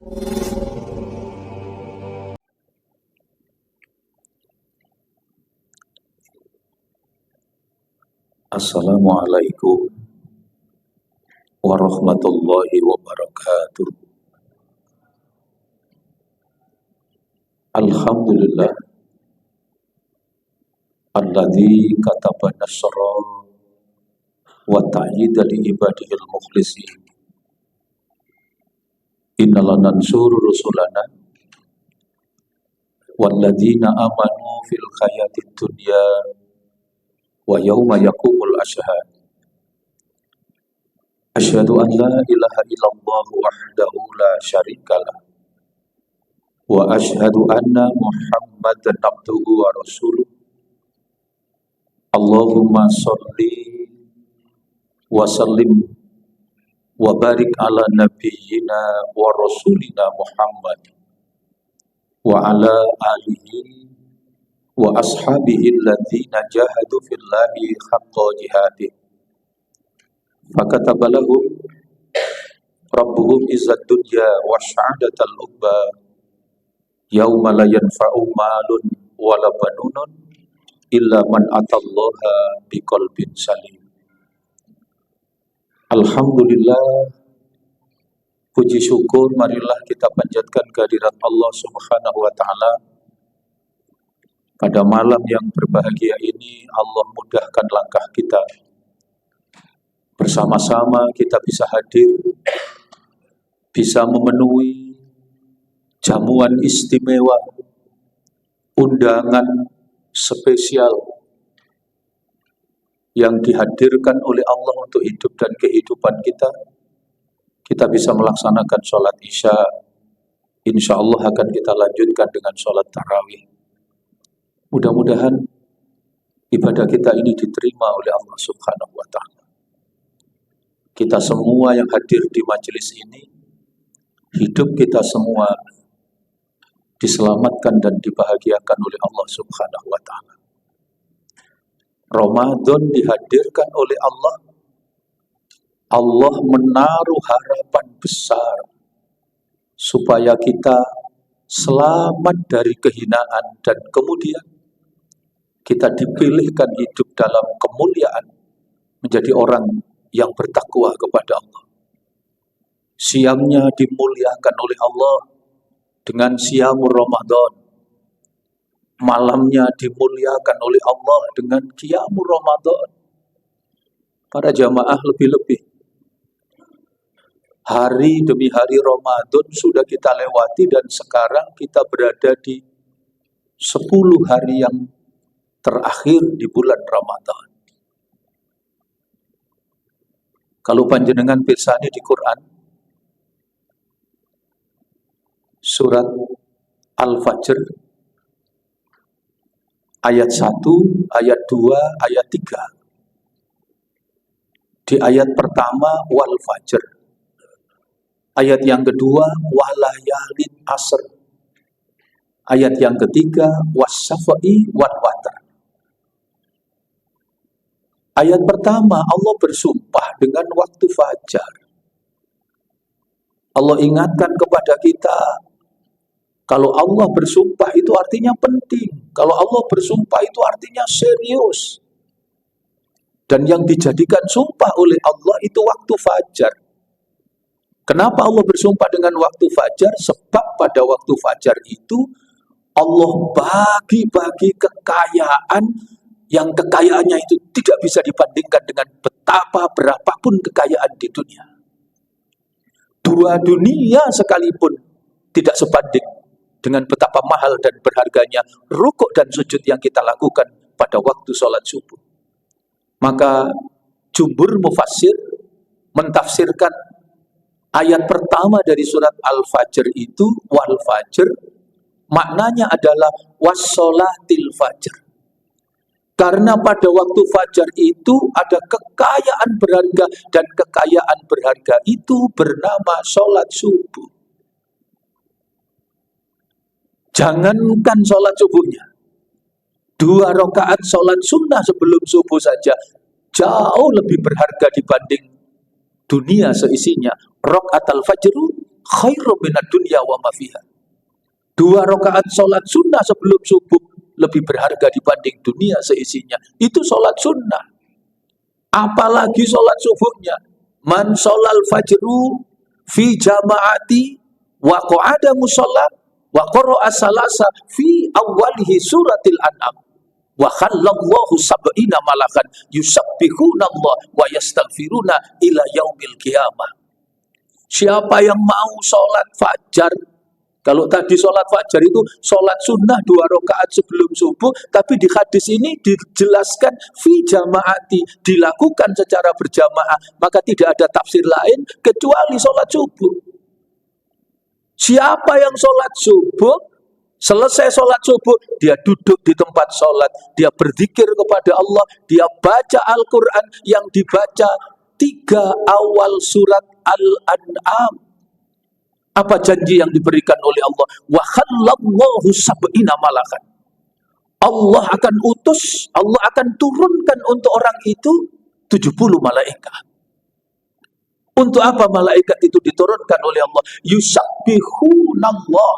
Assalamualaikum warahmatullahi wabarakatuh. Alhamdulillah alladzi kataba nasra wa ta'yida li ibadihil mukhlisin. Innal nansuru rusulana walladzina amanu fil hayatid dunya wa yawma yaqumul ashhad. Asyhadu an la ilaha illallah wahdahu la syarikalah wa asyhadu anna Muhammadan abduhu wa rasuluh. Allahumma sholli wa sallim wa barik ala nabiyyina wa rasulina Muhammad wa ala alihi wa ashabihi alladzina jahadu fillahi haqqa jihadih. Fakataba lahum rabbuhum izzad dunya wa sya'adatal ukhba yauma la yanfa'u malun wala banunun illa man atallaha biqalbin salim. Alhamdulillah, puji syukur marilah kita panjatkan kehadirat Allah Subhanahu wa taala. Pada malam yang berbahagia ini Allah mudahkan langkah kita. Bersama-sama kita bisa hadir, bisa memenuhi jamuan istimewa, undangan spesial yang dihadirkan oleh Allah untuk hidup dan kehidupan kita. Kita bisa melaksanakan sholat isya, insya Allah akan kita lanjutkan dengan sholat tarawih. Mudah-mudahan ibadah kita ini diterima oleh Allah Subhanahu wa ta'ala. Kita semua yang hadir di majelis ini, hidup kita semua diselamatkan dan dibahagiakan oleh Allah Subhanahu wa ta'ala. Ramadan dihadirkan oleh Allah. Allah menaruh harapan besar supaya kita selamat dari kehinaan dan kemudian kita dipilihkan hidup dalam kemuliaan menjadi orang yang bertakwa kepada Allah. Siangnya dimuliakan oleh Allah dengan siamur Ramadan. Malamnya dimuliakan oleh Allah dengan qiyamul Ramadan. Para jamaah lebih-lebih. Hari demi hari Ramadan sudah kita lewati dan sekarang kita berada di 10 hari yang terakhir di bulan Ramadan. Kalau panjenengan pirsani di Quran, surat Al-Fajr, ayat 1, ayat 2, ayat 3. Di ayat pertama, wal fajr. Ayat yang kedua, walayalin asr. Ayat yang ketiga, wassafa'i wal watr. Ayat pertama, Allah bersumpah dengan waktu fajar. Allah ingatkan kepada kita, kalau Allah bersumpah itu artinya penting. Kalau Allah bersumpah itu artinya serius. Dan yang dijadikan sumpah oleh Allah itu waktu fajar. Kenapa Allah bersumpah dengan waktu fajar? Sebab pada waktu fajar itu Allah bagi-bagi kekayaan yang kekayaannya itu tidak bisa dibandingkan dengan betapa berapapun kekayaan di dunia. Dua dunia sekalipun tidak sebanding dengan betapa mahal dan berharganya rukuk dan sujud yang kita lakukan pada waktu sholat subuh. Maka jumhur mufassir mentafsirkan ayat pertama dari surat Al-Fajr itu, wal fajr, maknanya adalah wassolatil fajr. Karena pada waktu fajar itu ada kekayaan berharga dan kekayaan berharga itu bernama sholat subuh. Jangankan sholat subuhnya, 2 rakaat sholat sunnah sebelum subuh saja jauh lebih berharga dibanding dunia seisinya. Rakaat al-fajru khairum minad dunya wa ma fiha. 2 rakaat sholat sunnah sebelum subuh lebih berharga dibanding dunia seisinya. Itu sholat sunnah. Apalagi sholat subuhnya. Man sholal fajru fi jama'ati wa qa'ada musalla wa qara'a salasa fi awwalihi suratil an'am wa khallallahu sab'ina malakan yusabbihuna Allah wa yastaghfiruna ila yaumil qiyamah. Siapa yang mau sholat fajar, kalau tadi sholat fajar itu sholat sunnah 2 rakaat sebelum subuh, tapi di hadis ini dijelaskan fi jamaati, dilakukan secara berjamaah, maka tidak ada tafsir lain kecuali sholat subuh. Siapa yang sholat subuh, selesai sholat subuh, dia duduk di tempat sholat, dia berzikir kepada Allah, dia baca Al-Quran yang dibaca 3 awal surat Al-An'am. Apa janji yang diberikan oleh Allah? Wa khallallahu sab'ina malakan. Allah akan utus, Allah akan turunkan untuk orang itu 70 malaikat. Untuk apa malaikat itu diturunkan oleh Allah? Yusabbihunallah.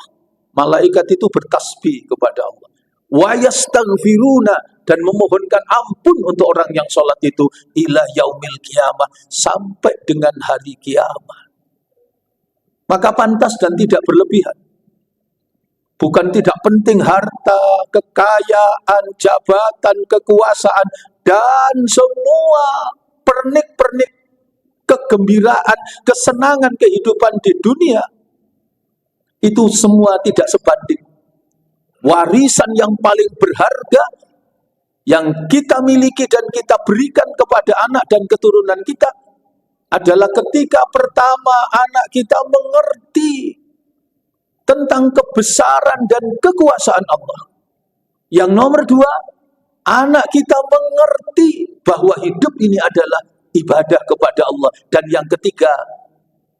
Malaikat itu bertasbih kepada Allah. Wa yastaghfiruna, dan memohonkan ampun untuk orang yang sholat itu ila yaumil qiyamah, sampai dengan hari kiamat. Maka pantas dan tidak berlebihan. Bukan tidak penting harta, kekayaan, jabatan, kekuasaan, dan semua pernik-pernik kegembiraan, kesenangan kehidupan di dunia. Itu semua tidak sebanding. Warisan yang paling berharga yang kita miliki dan kita berikan kepada anak dan keturunan kita adalah ketika pertama anak kita mengerti tentang kebesaran dan kekuasaan Allah. Yang nomor 2, anak kita mengerti bahwa hidup ini adalah ibadah kepada Allah. Dan yang ketiga,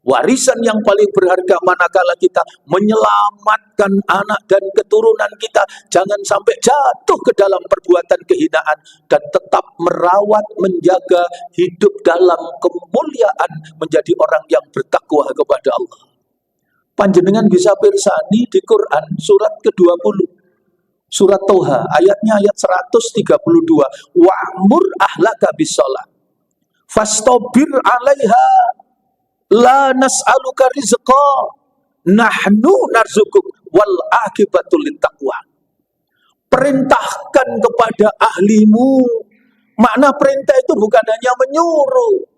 warisan yang paling berharga manakala kita menyelamatkan anak dan keturunan kita jangan sampai jatuh ke dalam perbuatan kehinaan, dan tetap merawat, menjaga hidup dalam kemuliaan, menjadi orang yang bertakwa kepada Allah. Panjenengan bisa pirsani di Quran surat ke-20, surat Toha, ayatnya ayat 132. Wa'mur ahlaka bisolah fastobir alaiha la nas'aluka rizqa nahnu narzukuk wal akibatul littaqwa. Perintahkan kepada ahlimu. Makna perintah itu bukan hanya menyuruh,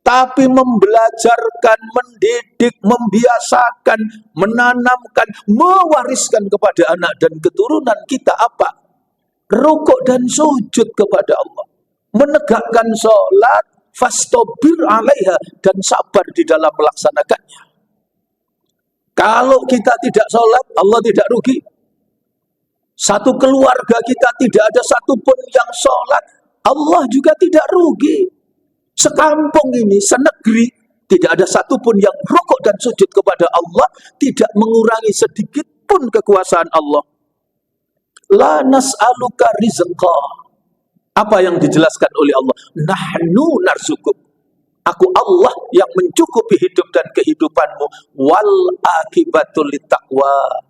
tapi membelajarkan, mendidik, membiasakan, menanamkan, mewariskan kepada anak dan keturunan kita apa? Rukuk dan sujud kepada Allah, menegakkan sholat, fastobir alaiha, dan sabar di dalam melaksanakannya. Kalau kita tidak sholat, Allah tidak rugi. Satu keluarga kita tidak ada satupun yang sholat, Allah juga tidak rugi. Sekampung ini, senegeri, tidak ada satupun yang rukuk dan sujud kepada Allah, tidak mengurangi sedikit pun kekuasaan Allah. La nas'aluka rizqa. Apa yang dijelaskan oleh Allah? Nahnu narzukuk. Aku Allah yang mencukupi hidup dan kehidupanmu. Wal akibatul littaqwa.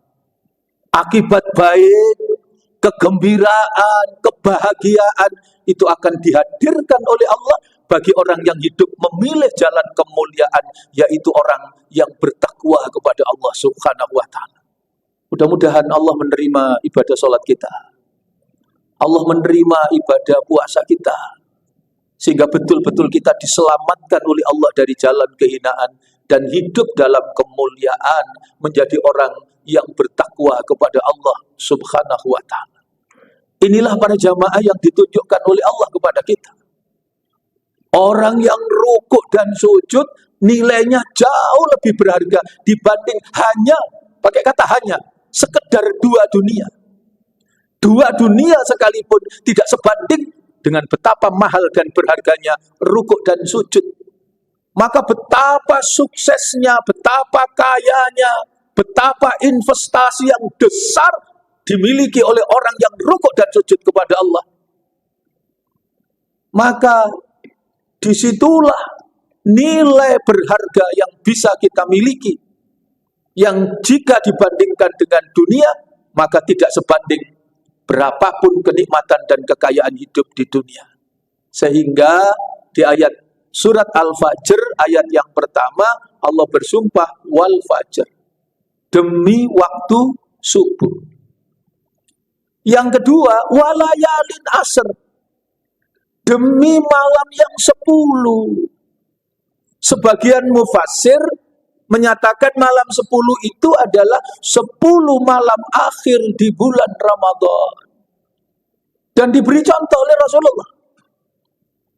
Akibat baik, kegembiraan, kebahagiaan itu akan dihadirkan oleh Allah bagi orang yang hidup memilih jalan kemuliaan, yaitu orang yang bertakwa kepada Allah Subhanahu wa ta'ala. Mudah-mudahan Allah menerima ibadah sholat kita, Allah menerima ibadah puasa kita, sehingga betul-betul kita diselamatkan oleh Allah dari jalan kehinaan dan hidup dalam kemuliaan, menjadi orang yang bertakwa kepada Allah Subhanahu wa ta'ala. Inilah para jamaah yang ditunjukkan oleh Allah kepada kita. Orang yang rukuk dan sujud nilainya jauh lebih berharga dibanding hanya, pakai kata hanya, sekedar 2 dunia. 2 dunia sekalipun tidak sebanding dengan betapa mahal dan berharganya rukuk dan sujud. Maka betapa suksesnya, betapa kayanya, betapa investasi yang besar dimiliki oleh orang yang rukuk dan sujud kepada Allah. Maka disitulah nilai berharga yang bisa kita miliki yang jika dibandingkan dengan dunia, maka tidak sebanding berapapun kenikmatan dan kekayaan hidup di dunia. Sehingga di ayat surat Al-Fajr, ayat yang pertama, Allah bersumpah wal fajr, demi waktu subuh. Yang kedua, walayalin asr, demi malam yang 10. Sebagian mufassir menyatakan malam 10 itu adalah 10 malam akhir di bulan Ramadan. Dan diberi contoh oleh Rasulullah.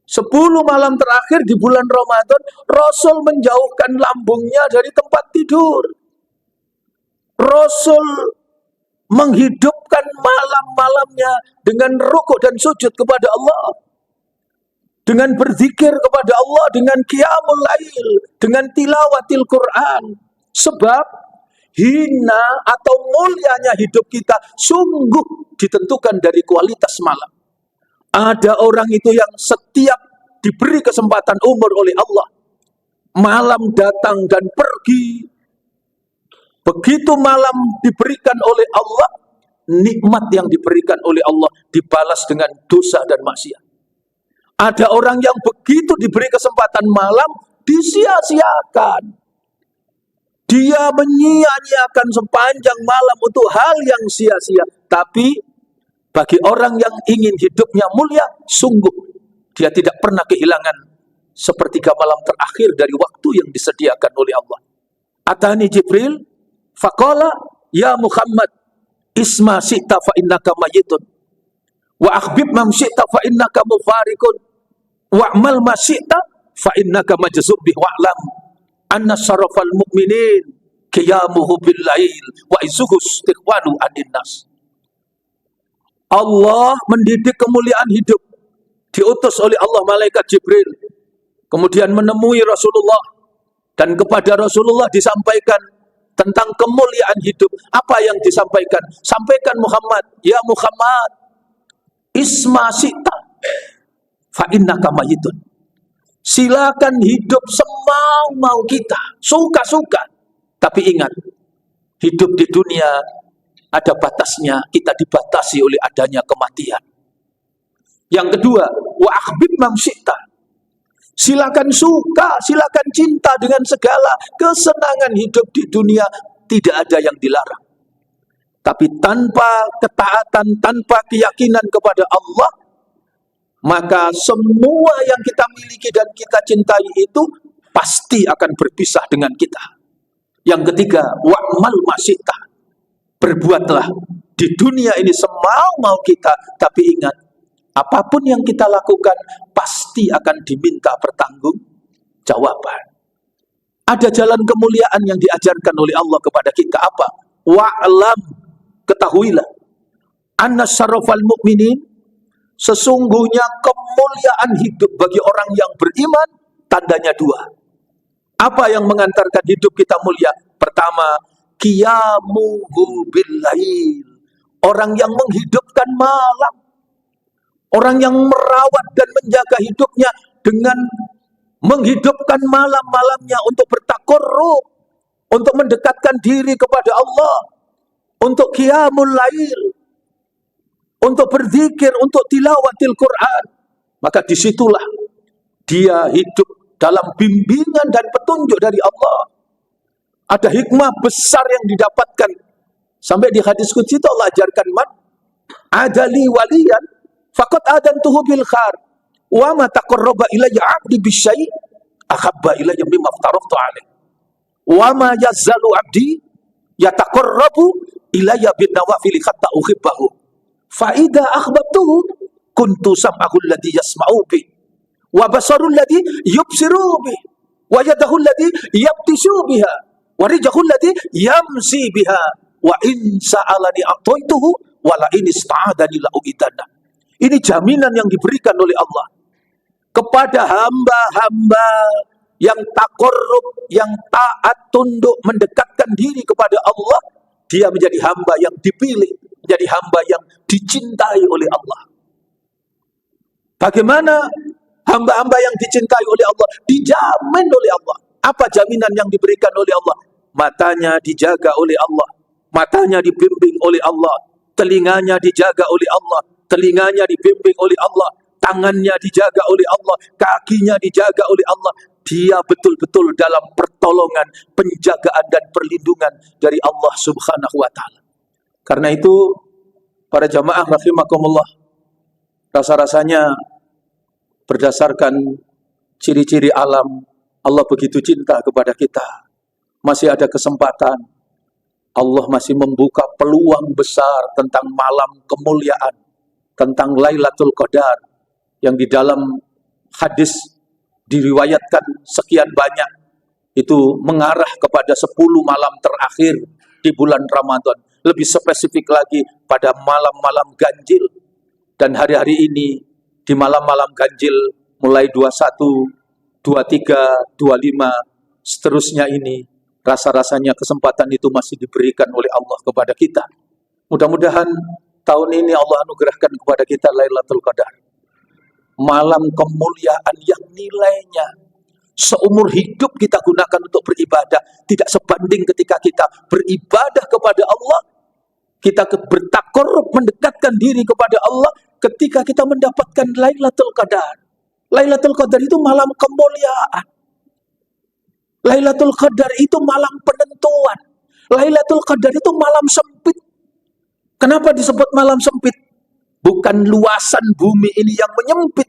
10 malam terakhir di bulan Ramadan, Rasul menjauhkan lambungnya dari tempat tidur. Rasul menghidupkan malam-malamnya dengan rukuk dan sujud kepada Allah, dengan berzikir kepada Allah, dengan qiyamul lail, dengan tilawatil Quran. Sebab hina atau mulianya hidup kita sungguh ditentukan dari kualitas malam. Ada orang itu yang setiap diberi kesempatan umur oleh Allah, malam datang dan pergi. Begitu malam diberikan oleh Allah, nikmat yang diberikan oleh Allah dibalas dengan dosa dan maksiat. Ada orang yang begitu diberi kesempatan malam, disia-siakan. Dia menyia-nyiakan sepanjang malam untuk hal yang sia-sia. Tapi bagi orang yang ingin hidupnya mulia, sungguh dia tidak pernah kehilangan sepertiga malam terakhir dari waktu yang disediakan oleh Allah. Atani Jibril, faqala ya Muhammad, isma syi'ta fa innaka mayyitun, wa akhbib man syi'ta fa innaka mufarikun, wa'mal ma syi'ta fa innaka majzub bih, wa'lam anna syarafal mu'minin qiyamuhu bil lail wa izuhu istighfanu anin nas. Allah mendidik kemuliaan hidup, diutus oleh Allah malaikat Jibril, kemudian menemui Rasulullah, dan kepada Rasulullah disampaikan tentang kemuliaan hidup. Apa yang disampaikan? Sampaikan Muhammad, ya Muhammad, isma syi'ta fa innaka mayyitun. Silakan hidup semau-mau kita, suka-suka. Tapi ingat, hidup di dunia ada batasnya, kita dibatasi oleh adanya kematian. Yang kedua, wa akhbib man syi'ta. Silakan suka, silakan cinta dengan segala kesenangan hidup di dunia, tidak ada yang dilarang. Tapi tanpa ketaatan, tanpa keyakinan kepada Allah, maka semua yang kita miliki dan kita cintai itu pasti akan berpisah dengan kita. Yang ketiga, wa'mal ma syi'ta. Berbuatlah di dunia ini semau-mau kita, tapi ingat, apapun yang kita lakukan pasti akan diminta pertanggungjawaban. Ada jalan kemuliaan yang diajarkan oleh Allah kepada kita. Apa? Wa'lam, ketahuilah, anna syarafal mu'minin, sesungguhnya kemuliaan hidup bagi orang yang beriman tandanya dua. Apa yang mengantarkan hidup kita mulia? Pertama, qiyamuhu bil lail, orang yang menghidupkan malam, orang yang merawat dan menjaga hidupnya dengan menghidupkan malam-malamnya untuk bertakarrub, untuk mendekatkan diri kepada Allah, untuk qiyamul lail, untuk berzikir, untuk tilawatil Quran. Maka disitulah dia hidup dalam bimbingan dan petunjuk dari Allah. Ada hikmah besar yang didapatkan. Sampai di hadis qudsi itu Allah ajarkan, man adali waliyan faqad adantuhu bil khair wa ma taqarraba ilayya 'abdi bisyai' ahabba ilayya mimma aftaratu 'alaihi wa ma yazzalu 'abdi yataqarrabu ilayya bin nawafil hatta uhibbahu fa idza akhbatuhu kuntu sam'ahu alladhi yasma'u bi wa basaru alladhi yubsiru bi wa yadahu alladhi yabtishu biha wa rijluhu alladhi yamsi biha wa in sa'alani a'taituhu wa la in ista'adani la u'idana. Ini jaminan yang diberikan oleh Allah kepada hamba-hamba yang takarrub, yang taat, tunduk, mendekatkan diri kepada Allah. Dia menjadi hamba yang dipilih, menjadi hamba yang dicintai oleh Allah. Bagaimana hamba-hamba yang dicintai oleh Allah? Dijamin oleh Allah. Apa jaminan yang diberikan oleh Allah? matanya dijaga oleh Allah, matanya dibimbing oleh Allah, telinganya dijaga oleh Allah, telinganya dibimbing oleh Allah, tangannya dijaga oleh Allah, kakinya dijaga oleh Allah. Dia betul-betul dalam pertolongan, penjagaan dan perlindungan dari Allah Subhanahu wa taala. Karena itu para jamaah rahimakumullah, rasa-rasanya berdasarkan ciri-ciri alam, Allah begitu cinta kepada kita. Masih ada kesempatan, Allah masih membuka peluang besar tentang malam kemuliaan, tentang Lailatul Qadar, yang di dalam hadis diriwayatkan sekian banyak, itu mengarah kepada 10 malam terakhir di bulan Ramadan. Lebih spesifik lagi pada malam-malam ganjil. Dan hari-hari ini di malam-malam ganjil mulai 21, 23, 25, seterusnya ini, rasa-rasanya kesempatan itu masih diberikan oleh Allah kepada kita. Mudah-mudahan tahun ini Allah anugerahkan kepada kita Lailatul Qadar, malam kemuliaan yang nilainya seumur hidup kita gunakan untuk beribadah, tidak sebanding ketika kita beribadah kepada Allah, kita bertakarrub, mendekatkan diri kepada Allah ketika kita mendapatkan Lailatul Qadar. Lailatul Qadar itu malam kemuliaan. Lailatul Qadar itu malam penentuan. Lailatul Qadar itu malam sempit. Kenapa disebut malam sempit? Bukan luasan bumi ini yang menyempit,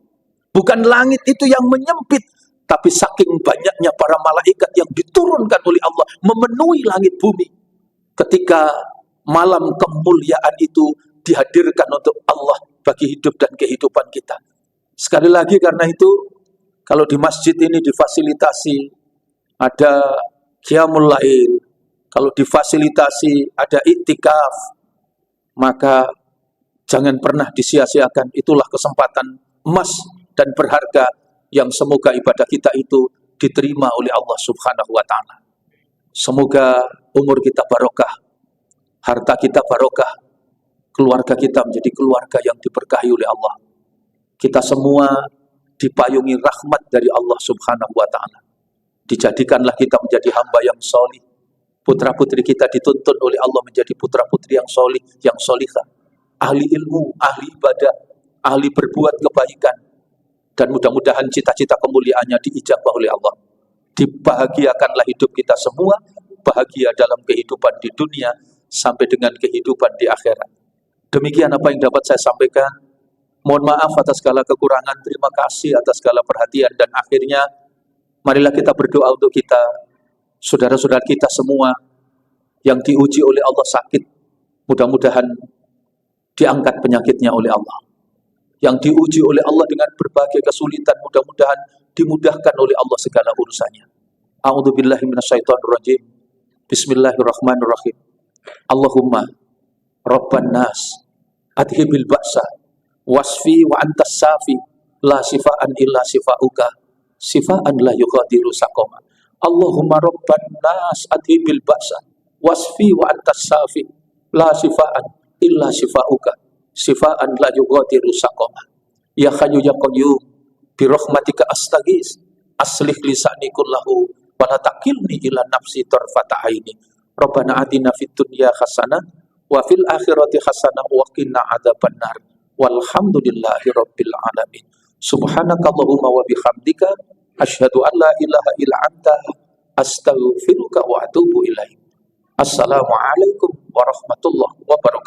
bukan langit itu yang menyempit, tapi saking banyaknya para malaikat yang diturunkan oleh Allah memenuhi langit bumi ketika malam kemuliaan itu dihadirkan untuk Allah bagi hidup dan kehidupan kita. Sekali lagi, karena itu kalau di masjid ini difasilitasi ada qiyamul lail, kalau difasilitasi ada iktikaf, maka jangan pernah disia-siakan. Itulah kesempatan emas dan berharga yang semoga ibadah kita itu diterima oleh Allah Subhanahu wa taala. Semoga umur kita barokah, harta kita barokah, keluarga kita menjadi keluarga yang diberkahi oleh Allah. Kita semua dipayungi rahmat dari Allah Subhanahu wa taala. Dijadikanlah kita menjadi hamba yang solih. Putra-putri kita dituntun oleh Allah menjadi putra-putri yang solih, yang solihah, ahli ilmu, ahli ibadah, ahli berbuat kebaikan. Dan mudah-mudahan cita-cita kemuliaannya diijabah oleh Allah. Dibahagiakanlah hidup kita semua, bahagia dalam kehidupan di dunia sampai dengan kehidupan di akhirat. Demikian apa yang dapat saya sampaikan. Mohon maaf atas segala kekurangan, terima kasih atas segala perhatian, dan akhirnya marilah kita berdoa untuk kita, saudara-saudara kita semua yang diuji oleh Allah sakit, mudah-mudahan diangkat penyakitnya oleh Allah. Yang diuji oleh Allah dengan berbagai kesulitan, mudah-mudahan dimudahkan oleh Allah segala urusannya. A'udzubillahi minasyaitonirrajim. Bismillahirrahmanirrahim. Allahumma Rabban nas adhibil ba'sa wasfi wa antas safi la sifaan illa sifauka sifaan la yughadiru saqama. Allahumma Rabban nas adhibil ba'sa wasfi wa antas safi la sifaan illa sifauka sifaan la yughadiru saqama. Ya Hayyu ya Qayyum bi rahmatika astaghis aslih lisani kullahu wa la taqilni ila nafsi tarfata aini. Rabbana atina fid dunya hasanah wa fil akhirati hasanah wa qina adzabannar. Walhamdulillahi rabbil alamin. Subhanakallahumma wa bihamdika asyhadu an la ilaha illa anta astaghfiruka wa atubu ilaik. Assalamualaikum warahmatullahi wabarakatuh.